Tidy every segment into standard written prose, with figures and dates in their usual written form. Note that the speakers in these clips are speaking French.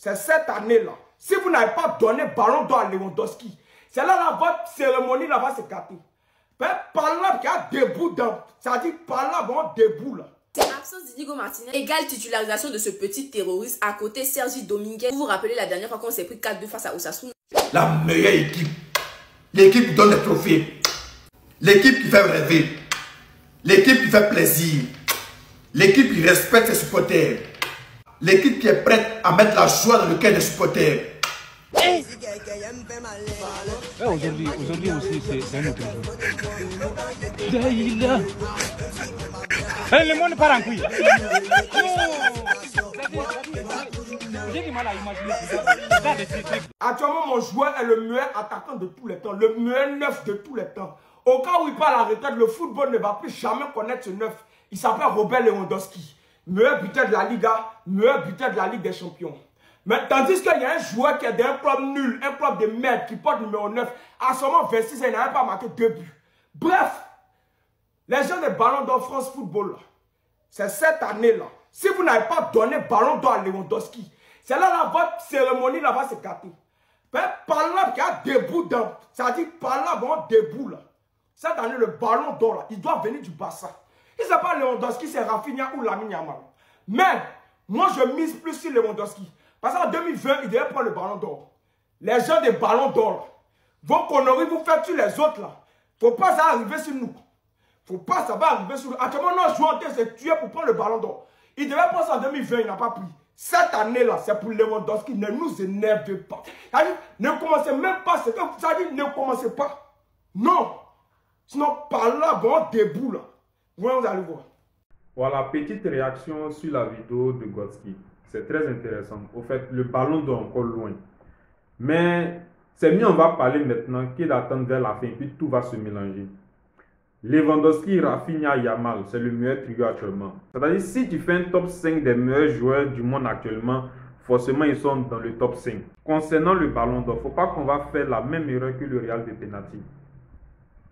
c'est cette année-là. Si vous n'avez pas donné ballon d'or à Lewandowski, c'est là votre cérémonie là va se gâter. Par là, il y a debout dans. Ça dit par là, bon, debout là. Absence d'Inigo Martinez égale titularisation de ce petit terroriste à côté Sergi Dominguez. Vous vous rappelez la dernière fois qu'on s'est pris 4-2 face à Osasuna? La meilleure équipe. L'équipe qui donne des trophées. L'équipe qui fait rêver. L'équipe qui fait plaisir. L'équipe qui respecte ses supporters. L'équipe qui est prête à mettre la joie dans le cœur des supporters. Aujourd'hui aussi, c'est un autre jour. Le monde part en couille. J'ai du mal à imaginer. Actuellement, mon joueur est le meilleur attaquant de tous les temps, le meilleur neuf de tous les temps. Au cas où il part à la retraite, le football ne va plus jamais connaître ce neuf. Il s'appelle Robert Lewandowski. Meilleur buteur de la Liga, meilleur buteur de la Ligue des Champions. Mais tandis qu'il y a un joueur qui est d'un club nul, un club de merde, qui porte numéro 9, à seulement 26 ans, il n'a même pas marqué 2 buts. Bref, les gens des ballons d'or France Football, c'est cette année-là. Si vous n'avez pas donné ballon d'or à Lewandowski, c'est là votre cérémonie là va se gâter. Par là, il y a debout dans. Ça dit par là, bon, debout là. Cette année, le ballon d'or là, il doit venir du Barça. Il ne sait pas Lewandowski, c'est Rafinha ou Lamine Yamal. Mais, moi je mise plus sur Lewandowski. Parce qu'en 2020, il devait prendre le ballon d'or. Les gens des ballons d'or, vos conneries, vous faites sur les autres là. Faut pas ça arriver sur nous. Faut pas ça va arriver sur nous. Actuellement, nos joueurs ont été tués pour prendre le ballon d'or. Il devait prendre ça en 2020, il n'a pas pris. Cette année-là, c'est pour Lewandowski. Ne nous énervez pas. Ça dit, ne commencez même pas. Ce que ça dit, ne commencez pas. Non. Sinon, par là, bon, debout là. Vous allez voir. Voilà, petite réaction sur la vidéo de Gotski. C'est très intéressant. Au fait, le ballon d'or encore loin. Mais c'est mieux, on va parler maintenant que d'attendre vers la fin. Puis tout va se mélanger. Lewandowski, Rafinha, Yamal, c'est le meilleur trio actuellement. C'est-à-dire, si tu fais un top 5 des meilleurs joueurs du monde actuellement, forcément, ils sont dans le top 5. Concernant le ballon d'or, il ne faut pas qu'on va faire la même erreur que le Real de penalty.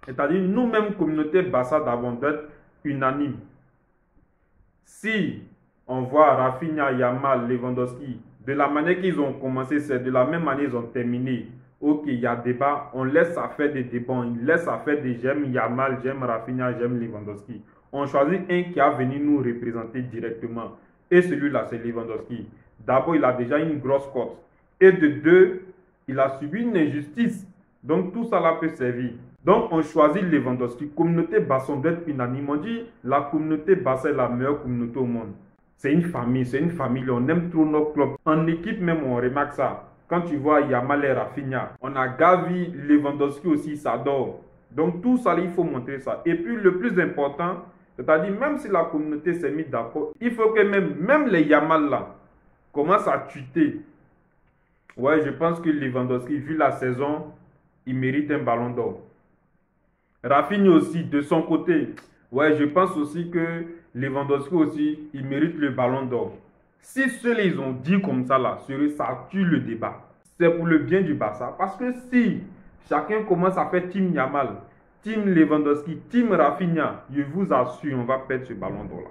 C'est-à-dire, nous-mêmes, communauté Barça d'avant d'être unanime. Si on voit Rafinha, Yamal, Lewandowski, de la manière qu'ils ont commencé, c'est de la même manière qu'ils ont terminé. Ok, il y a débat, on laisse à faire des débats, on laisse à faire des j'aime Yamal, j'aime Rafinha, j'aime Lewandowski. On choisit un qui a venu nous représenter directement. Et celui-là, c'est Lewandowski. D'abord, il a déjà une grosse cote. Et de deux, il a subi une injustice. Donc, tout ça là peut servir. Donc, on choisit Lewandowski. Communauté Barça, on doit être unanime. On dit la communauté Barça est la meilleure communauté au monde. C'est une famille, on aime trop nos clubs. En équipe même, on remarque ça. Quand tu vois Yamal et Rafinha, on a Gavi, Lewandowski aussi, ça adore. Donc tout ça, il faut montrer ça. Et puis le plus important, c'est-à-dire même si la communauté s'est mise d'accord, il faut que même les Yamal là commencent à chuter. Ouais, je pense que Lewandowski, vu la saison, il mérite un ballon d'or. Rafinha aussi, de son côté, ouais, je pense aussi que Lewandowski aussi, il mérite le ballon d'or. Si ceux-là, ils ont dit comme ça, là, ça tue le débat. C'est pour le bien du Barça. Parce que si chacun commence à faire Team Yamal, Team Lewandowski, Team Rafinha, je vous assure, on va perdre ce ballon d'or là.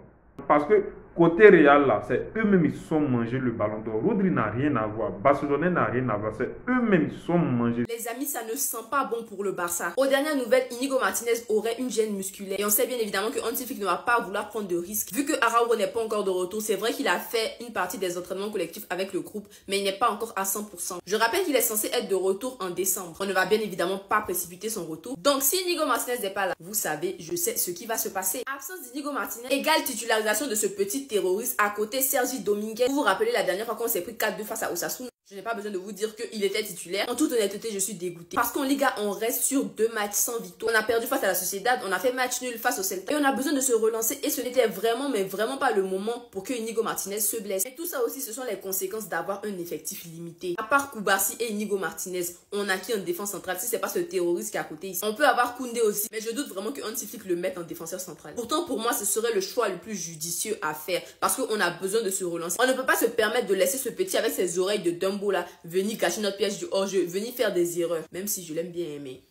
Parce que côté Real, là, c'est eux-mêmes qui sont mangés le ballon d'or. Rodri n'a rien à voir. Barcelone n'a rien à voir. C'est eux-mêmes qui sont mangés. Les amis, ça ne sent pas bon pour le Barça. Aux dernières nouvelles, Inigo Martinez aurait une gêne musculaire. Et on sait bien évidemment que Hansi Flick ne va pas vouloir prendre de risques. Vu que Araujo n'est pas encore de retour, c'est vrai qu'il a fait une partie des entraînements collectifs avec le groupe, mais il n'est pas encore à 100%. Je rappelle qu'il est censé être de retour en décembre. On ne va bien évidemment pas précipiter son retour. Donc si Inigo Martinez n'est pas là, vous savez, je sais ce qui va se passer. Absence d'Inigo Martinez égale titularisation de ce petit terroriste à côté Sergi Dominguez. Vous vous rappelez la dernière fois qu'on s'est pris 4-2 face à Osasuna? Je n'ai pas besoin de vous dire qu'il était titulaire. En toute honnêteté, je suis dégoûtée. Parce qu'en Liga, on reste sur 2 matchs sans victoire. On a perdu face à la Sociedad, on a fait match nul face au Celta. Et on a besoin de se relancer. Et ce n'était vraiment, mais vraiment pas le moment pour que Inigo Martinez se blesse. Et tout ça aussi, ce sont les conséquences d'avoir un effectif limité. À part Koubarsi et Inigo Martinez, on a qui en défense centrale si c'est pas ce terroriste qui est à côté ici. On peut avoir Koundé aussi, mais je doute vraiment que Hansi Flick le mette en défenseur central. Pourtant, pour moi, ce serait le choix le plus judicieux à faire. Parce qu'on a besoin de se relancer. On ne peut pas se permettre de laisser ce petit avec ses oreilles de Dumbo là venir cacher notre piège du hors-jeu, venir faire des erreurs, même si je l'aime bien aimer.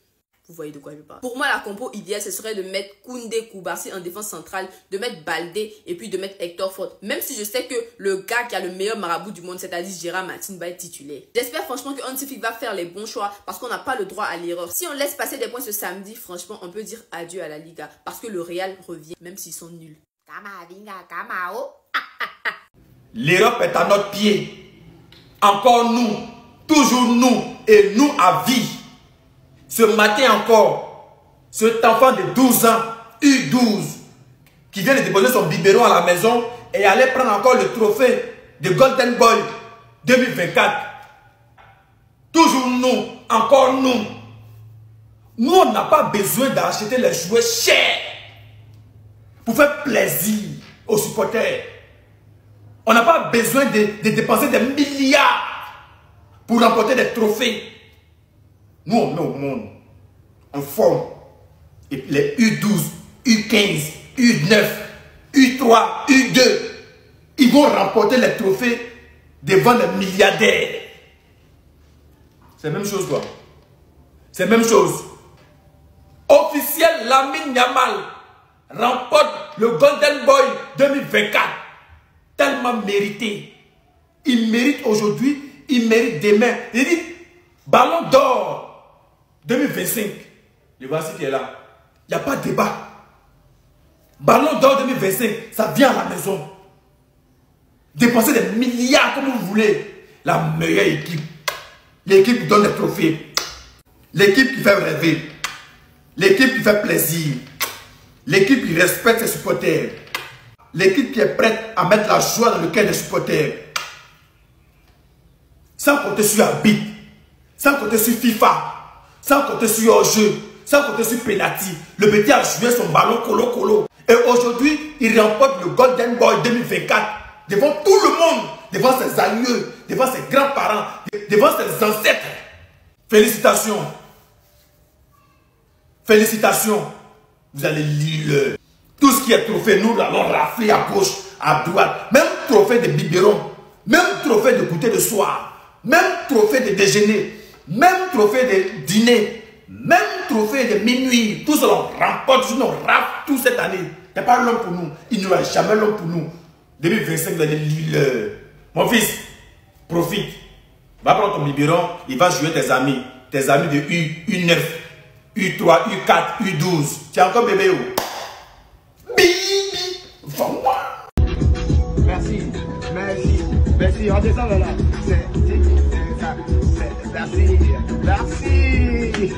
Vous voyez de quoi je parle. Pour moi, la compo idéale, ce serait de mettre Koundé Koubarsi en défense centrale, de mettre Baldé et puis de mettre Hector Ford. Même si je sais que le gars qui a le meilleur marabout du monde, c'est-à-dire Gérard Martin, va être titulaire. J'espère franchement que Hansi Flick va faire les bons choix parce qu'on n'a pas le droit à l'erreur. Si on laisse passer des points ce samedi, franchement, on peut dire adieu à la Liga parce que le Real revient, même s'ils sont nuls. L'Europe est à notre pied. Encore nous, toujours nous et nous à vie. Ce matin encore, cet enfant de 12 ans, U12, qui vient de déposer son biberon à la maison et allait prendre encore le trophée de Golden Boy 2024. Toujours nous, encore nous. Nous, on n'a pas besoin d'acheter les jouets chers pour faire plaisir aux supporters. On n'a pas besoin de dépenser des milliards pour remporter des trophées. Nous, on met au monde en forme. Et puis les U12, U15, U9, U3, U2, ils vont remporter les trophées devant les milliardaires. C'est la même chose, quoi. C'est la même chose. Officiel, Lamine Yamal remporte le Golden Boy 2024. Tellement mérité. Il mérite aujourd'hui, il mérite demain. Il dit Ballon d'or 2025. Le voici qui est là. Il n'y a pas de débat. Ballon d'or 2025, ça vient à la maison. Dépensez des milliards comme vous voulez. La meilleure équipe. L'équipe qui donne des trophées. L'équipe qui fait rêver. L'équipe qui fait plaisir. L'équipe qui respecte ses supporters. L'équipe qui est prête à mettre la joie dans le cœur des supporters. Sans compter sur Habit. Sans compter sur FIFA. Sans compter sur hors-jeu. Sans compter sur penalty. Le petit a joué son ballon colo-colo. Et aujourd'hui, il remporte le Golden Boy 2024. Devant tout le monde. Devant ses aïeux. Devant ses grands-parents. Devant ses ancêtres. Félicitations. Félicitations. Vous allez lire tout ce qui est trophée. Nous allons rafler à gauche, à droite. Même trophée de biberon. Même trophée de goûter de soir. Même trophée de déjeuner. Même trophée de dîner. Même trophée de minuit. Tout cela remporte, nous rafle tout cette année. Il n'y a pas l'homme pour nous. Il n'y aura jamais l'homme pour nous. 2025, vous allez lire. Mon fils, profite. Va prendre ton biberon. Il va jouer tes amis. Tes amis de U9, U3, U4, U12. Tu es encore bébé où? Bibi, va-moi. Merci, merci, merci. On descend là. Merci, merci.